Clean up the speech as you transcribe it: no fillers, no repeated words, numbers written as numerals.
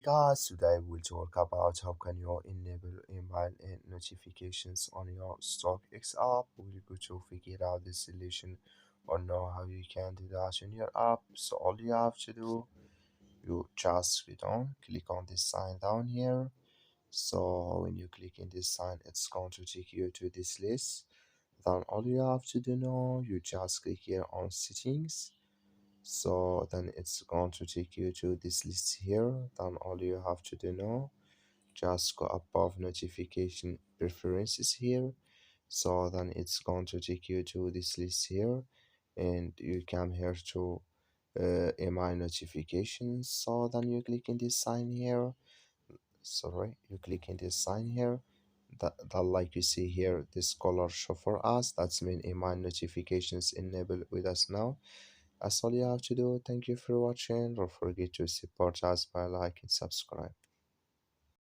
Guys, today we'll talk about how can you enable email and notifications on your StockX app. We'll go to figure out the solution or know how you can do that in your app. So all you have to do, you just click on this sign down here. So when you click in this sign, it's going to take you to this list. Then all you have to do now, you just click here on settings. So then it's going to take you to this list here. Then all you have to do now, just go above notification preferences here. So then it's going to take you to this list here, and you come here to email notifications. So then you click in this sign here. Sorry, you click in this sign here. That like you see here, this color show for us. That's mean email notifications enabled with us now. That's all you have to do. Thank you for watching. Don't forget to support us by like and subscribe.